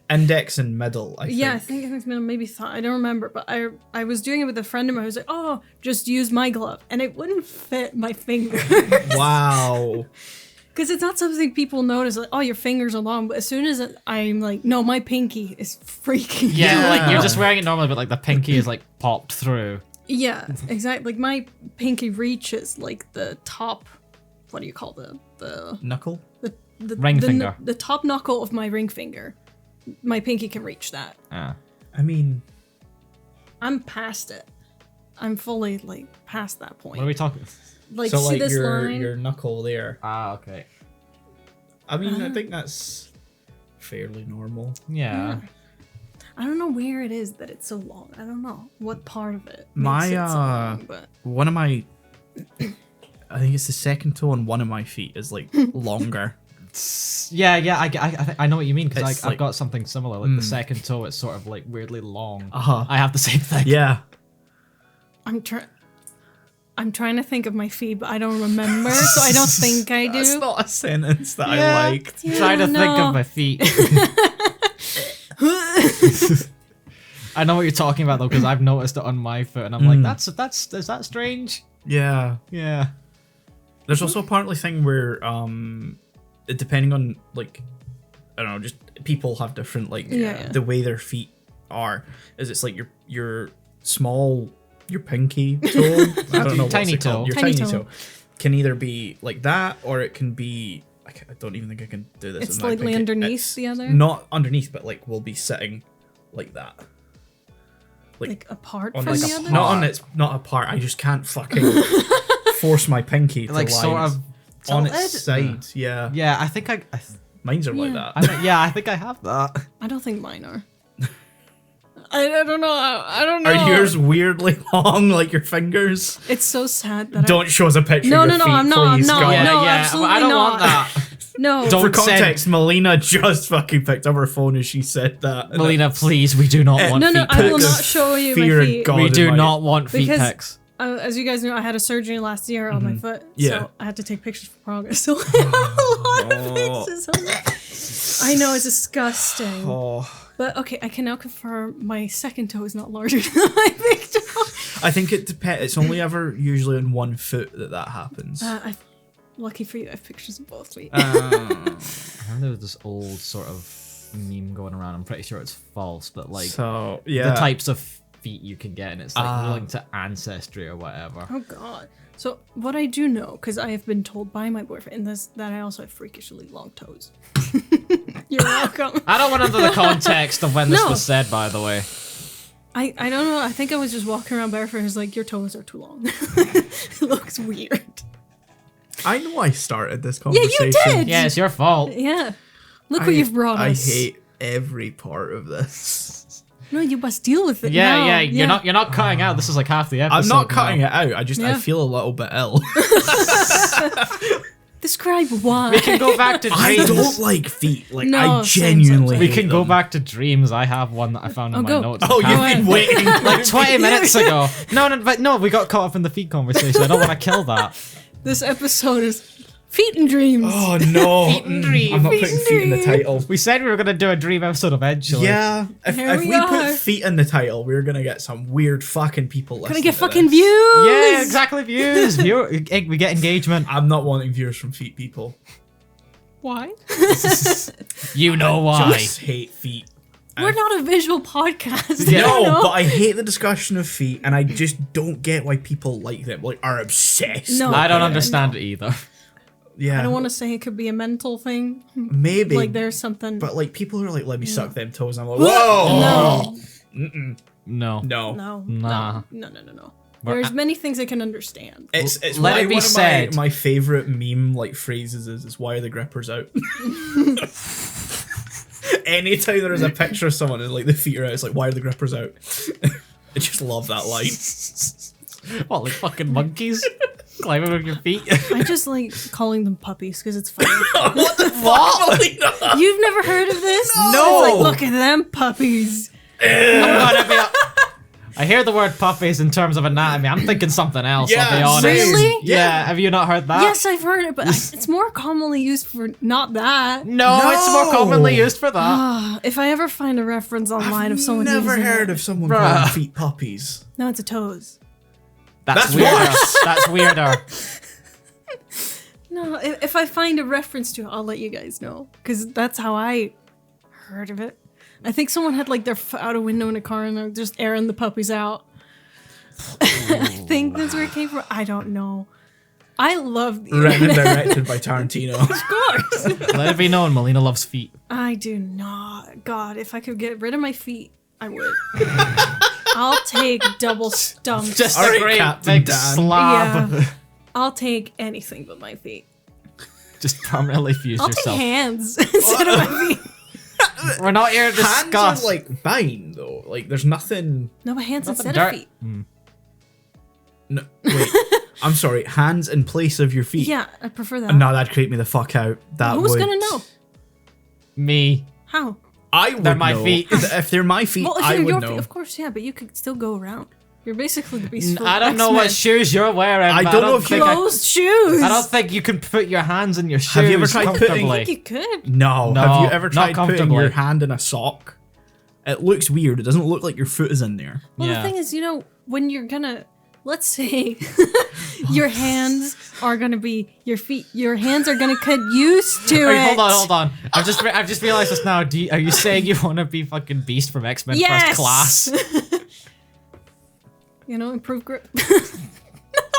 index and middle. I think. Yeah, I think it's maybe I don't remember, but I was doing it with a friend of mine who was like, oh, just use my glove, and it wouldn't fit my finger. Wow. Because it's not something people notice, like, oh, your fingers are long, but as soon as I'm like, no, my pinky is freaking Yeah, like Yeah. you're just wearing it normally, but like the pinky is like popped through. Yeah, exactly. Like my pinky reaches like the top, what do you call the Knuckle. Ring finger. the top knuckle of my ring finger. My pinky can reach that. Ah. I mean, I'm past it. I'm fully like past that point. What are we talking? Like so see like this your line? your knuckle there. Ah, okay. I mean, I think that's fairly normal. Yeah. I don't know where it is that it's so long. I don't know what part of it. My, makes it so long, but One of my, I think it's the second toe on one of my feet is like longer. Yeah. I know what you mean because It's I've like- got something similar. Like the second toe, it's sort of like weirdly long. Uh-huh. I have the same thing. Yeah. I'm trying. I'm trying to think of my feet, but I don't remember, so I don't think I do. That's not a sentence that I liked. Yeah, Trying to think no. of my feet. I know what you're talking about though, because I've noticed it on my foot, and I'm like, is that strange? Yeah. Yeah. There's also a partly thing where, depending on like, I don't know, just people have different like the way their feet are. Is it's like your small, your pinky toe. I don't know Tiny what's it called. toe. Your Tiny tiny toe. toe can either be like that, or it can be. I don't even think I can do this. It's with my slightly pinky. underneath It's the other? Not underneath, but like we'll be sitting like that. Like apart On from like the a other? not on its not apart. I just can't fucking force my pinky to Like lie sort of on tilted? its side. Yeah. Yeah, I think I Mine's are like Yeah. that. yeah, I think I have that. I don't think mine are. I don't know. I don't know. Are yours weirdly long, like your fingers? It's so sad that Don't show us a picture No, of no, your no, feet, I'm not, please, I'm not. God. No, yeah, absolutely I don't not. want that. No. Don't For context, Melina just fucking picked up her phone as she said that. And Melina, please, we do not want No, no, feet I will pics. not show you fear my of feet. God. We in do my- not want feet Because- pics. As you guys know, I had a surgery last year on my foot. Yeah. So I had to take pictures for progress. So I have a lot of pictures on that. I know, it's disgusting. Oh, But okay, I can now confirm my second toe is not larger than my big toe. I think it depends. It's only ever usually on one foot that happens. Lucky for you, I have pictures of both feet. I remember there was this old sort of meme going around. I'm pretty sure it's false, but like So yeah, the types of feet you can get, and it's like linked to ancestry or whatever. Oh god. So what I do know, because I have been told by my boyfriend, is that I also have freakishly long toes. You're welcome. I don't want to know the context of when this No. was said, by the way. I don't know. I think I was just walking around barefoot and was like, your toes are too long. It looks weird. I know I started this Yeah, conversation. you did. Yeah, it's your fault. Yeah. Look what you've brought us. I hate every part of this. No, you must deal with it. Yeah, now. yeah. You're not cutting out. This is like half the episode. I'm not now. cutting it out. I Yeah. feel a little bit ill. Describe why. We can go back to I dreams. don't like feet. Like No, I same. genuinely. We hate can go them. back to dreams. I have one that I found in my go. notes. Oh, I you've can't- been waiting. like 20 minutes ago. No, we got caught up in the feet conversation. I don't want to kill that. This episode is feet and dreams. Oh no! Feet and dreams. I'm not Feet putting and feet in the dreams. title. We said we were going to do a dream episode eventually. Yeah, if Here we we put are. feet in the title, we're gonna get some weird fucking people listening. Gonna get to fucking this. views. Yeah, exactly. Views. We get engagement. I'm not wanting viewers from feet people. Why? You know why. Just hate feet. We're not a visual podcast. Yeah. I don't No, know. but I hate the discussion of feet, and I just don't get why people like them. Like are obsessed. No. with I don't it. understand it either. Yeah, I don't want to say it could be a mental thing. maybe Like there's something. But like people who are like, let me suck them toes. And I'm like, whoa, No. No. no. No. Nah. No. We're There's a- many things I can understand. It's Let why it be one of said. my favorite meme like phrases is why are the grippers out? Anytime there is a picture of someone and like the feet are out, it's like why are the grippers out? I just love that line. What, like fucking monkeys? Climbing on your feet? I just like calling them puppies because it's funny. What the fuck, Melina? You've never heard of this? No. It's like, look at them puppies. I'm gonna be I hear the word puppies in terms of anatomy. I'm thinking something else, I'll be Yeah, honest. Really? Yeah, have you not heard that? Yes, I've heard it, but it's more commonly used for not that. No, it's more No. commonly used for that. If I ever find a reference online of someone Never using heard it. of someone Bruh. calling feet puppies. No, it's a toes. That's weirder. worse. That's weirder. No, if I find a reference to it, I'll let you guys know. Because that's how I heard of it. I think someone had like their foot out a window in a car and they're just airing the puppies out. I think that's where it came from. I don't know. I love the Written and directed by Tarantino. Of course. Let it be known, Melina loves feet. I do not. God, if I could get rid of my feet, I would. I'll take double stumps. Just All a right, great Captain big Dan. slab. Yeah. I'll take anything but my feet. Just permanently fuse I'll yourself. take hands instead of my feet. We're not here to Hands discuss. are like fine though. Like there's nothing. No, but hands Nothing instead dirt. of feet. No, wait. I'm sorry. Hands in place of your feet. Yeah, I prefer that. No, that'd creep me the fuck out. That Who's would. gonna know? Me. How? I would They're my know. feet. If they're my feet, Well, if I they're would your know. feet, of course, yeah, but you could still go around. You're basically the Beast from I don't know what shoes you're wearing. I don't know if you- Closed shoes. I don't think you can put your hands in your shoes. Have you ever tried putting- comfortably. I think you could. No. No, Have you ever not tried putting comfortably. your hand in a sock? It looks weird. It doesn't look like your foot is in there. Well, Yeah. the thing is, when you're gonna, let's say, your hands are gonna be your feet. Your hands are gonna get used to Wait, it. hold on. I've just realized this now. Are you saying you want to be fucking Beast from X-Men Yes. First Class? Improve grip.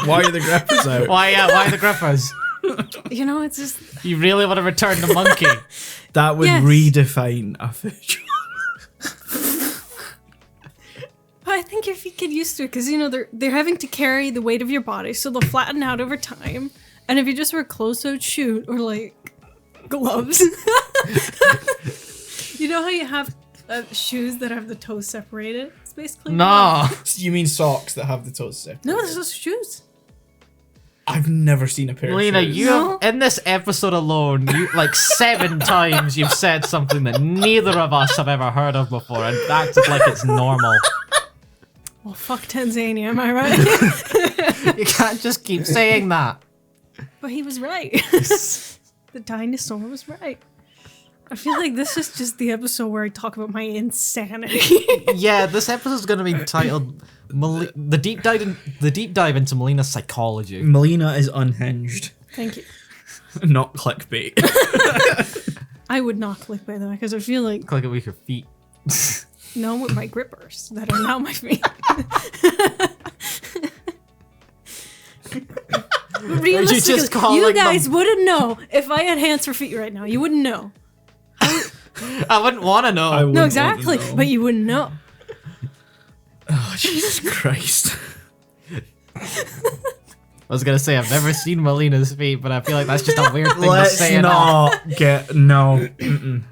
Why are the grippers out? Why the grippers? It's just. You really want to return the monkey? That would Yes. redefine a foot. I think your feet get used to it because they're having to carry the weight of your body, so they'll flatten out over time. And if you just wear closed-toed shoe or like gloves, you know how you have shoes that have the toes separated? It's basically No. You mean socks that have the toes separate? No, there's those shoes. I've never seen a pair Melina, of shoes. you have, in this episode alone, like 7 times you've said something that neither of us have ever heard of before and acted like it's normal. Well, fuck Tanzania, am I right? You can't just keep saying that. But he was right. The dinosaur was right. I feel like this is just the episode where I talk about my insanity. Yeah, this episode's gonna be titled the deep dive into Melina's psychology. Melina is unhinged, Thank you. not clickbait. I would not click, by the way, because I feel like Click it with your feet. no with my grippers that are now my feet. Realistically, just calling you guys them- wouldn't know if I had hands for feet right now. You wouldn't know. I wouldn't want to know. I wouldn't No, want exactly, to know. but you wouldn't know. Oh, Jesus Christ. I was gonna say I've never seen Melina's feet, but I feel like that's just a weird thing to Let's say. not get... No. Mm-mm.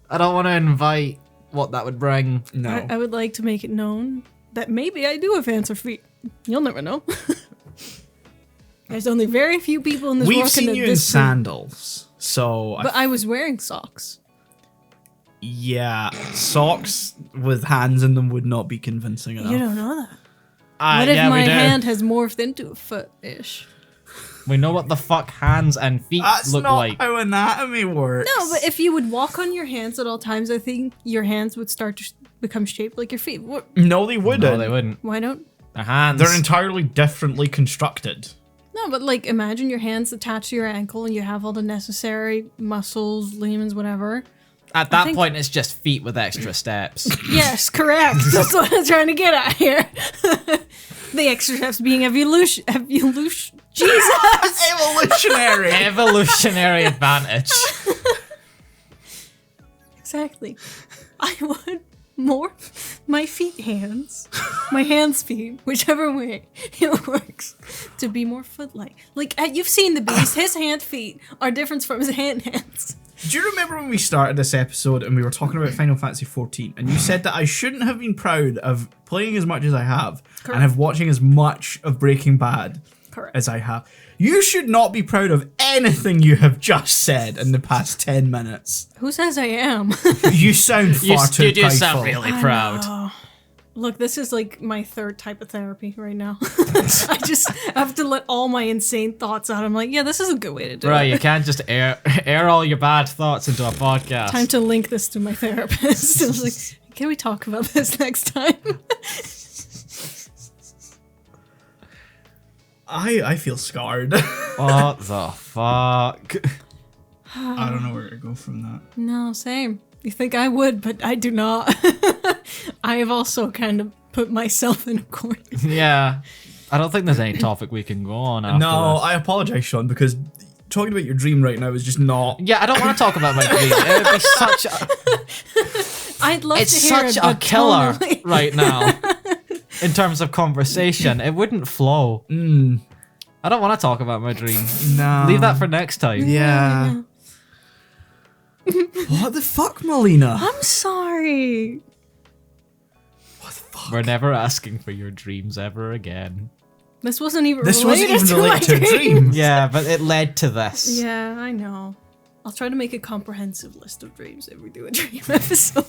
I don't want to invite what that would bring. No. I would like to make it known that maybe I do have hands or feet. You'll never know. There's only very few people in this world We've can seen know you in this. sandals, so... But I was wearing socks. Yeah, socks with hands in them would not be convincing enough. You don't know that. What if Yeah, my we do. hand has morphed into a foot-ish? We know what the fuck hands and feet That's look not like. how anatomy works. No, but if you would walk on your hands at all times, I think your hands would start to become shaped like your feet. No, they wouldn't. No, they wouldn't. Why don't? Their hands. They're entirely differently constructed. No, but like imagine your hands attached to your ankle and you have all the necessary muscles, ligaments, whatever. At that think- point, it's just feet with extra steps. Yes, correct. That's what I'm trying to get at here. The extra steps being evolution. Jesus. Evolutionary. Evolutionary advantage. Exactly. I want more my hands, whichever way it works, to be more foot-like. Like, you've seen the Beast. His feet are different from his hands. Do you remember when we started this episode and we were talking about Final Fantasy XIV and you said that I shouldn't have been proud of playing as much as I have Correct. and of watching as much of Breaking Bad Correct. as I have? You should not be proud of anything you have just said in the past 10 minutes. Who says I am? You sound far too You do prideful. sound really proud. Oh. Look, this is like my third type of therapy right now. I just have to let all my insane thoughts out. I'm like, yeah, this is a good way to do Right, it. you can't just air all your bad thoughts into a podcast. Time to link this to my therapist. I was like, can we talk about this next time? I feel scarred. What the fuck? I don't know where to go from that. No, same. You think I would, but I do not. I have also kind of put myself in a corner. Yeah. I don't think there's any topic we can go on after No, this. I apologize, Sean, because talking about your dream right now is just not... Yeah, I don't want to talk about my dream. It would be such a... I'd love It's to hear such it, a but killer tonally- right now. In terms of conversation. It wouldn't flow. I don't want to talk about my dream. No. Leave that for next time. Yeah. What the fuck, Melina? I'm sorry. What the fuck? We're never asking for your dreams ever again. This wasn't even This wasn't related even to related to my a dream. dream. Yeah, but it led to this. Yeah, I know. I'll try to make a comprehensive list of dreams if we do a dream episode.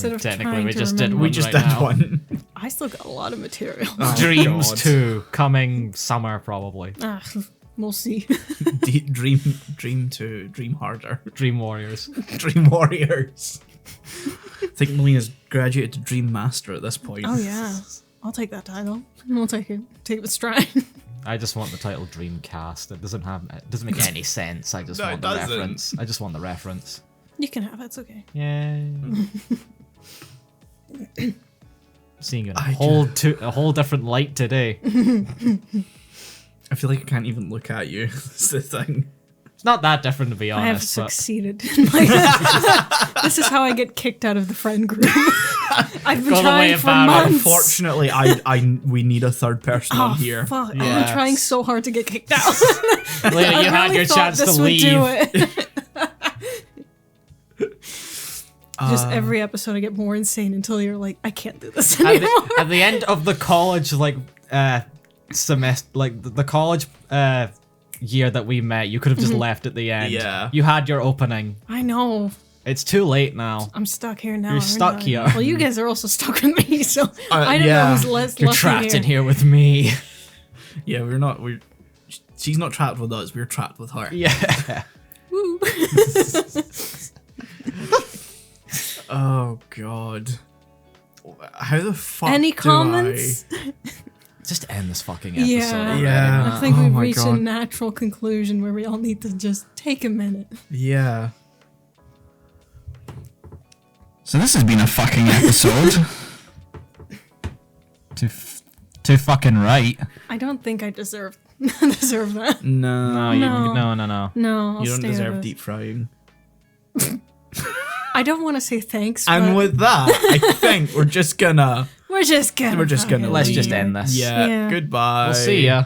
Instead of technically, trying we to just did remember. one We just right did now. one. I still got a lot of material. Oh, Dreams God. 2 coming summer probably. We'll see. Dream harder. Dream Warriors. Dream Warriors. I think Melina's graduated to Dream Master at this point. Oh yeah, I'll take that title. I'll take it. Take it with stride. I just want the title Dreamcast. It doesn't make any sense. I just No, want it the doesn't. reference. I just want the reference. You can have it. It's okay. Yay. Seeing you in I a whole different light today. I feel like I can't even look at you. That's the thing. It's not that different, to be I have honest. but succeeded. This is how I get kicked out of the friend group. I've been Go the way trying of for Barry. months. Unfortunately, we need a third person on here. Fuck. I've Yes. been trying so hard to get kicked out. Lena, I you had really your thought chance this to would leave. do it. Just every episode I get more insane until you're like, I can't do this anymore. At the end of the college semester, like the college year that we met, you could have just left at the end. Yeah. You had your opening. I know. It's too late now. I'm stuck here now. You're aren't stuck I? here. Well, you guys are also stuck with me, so I don't yeah. know who's less You're lucky trapped in here with me. Yeah, she's not trapped with us, we're trapped with her. Yeah. Woo. Oh god. How the fuck Any do comments? Just end this fucking episode. Yeah. already, Yeah. man. I think Oh we've my reached a God. natural conclusion where we all need to just take a minute. Yeah. So this has been a fucking episode. Too fucking right. I don't think I deserve that. No. No. No. No. No, I'll You don't stay deserve with it. deep frying. I don't want to say thanks, And but with that, I think we're just gonna we're just gonna leave. Let's just end this. Yeah. Yeah. Goodbye. We'll see ya.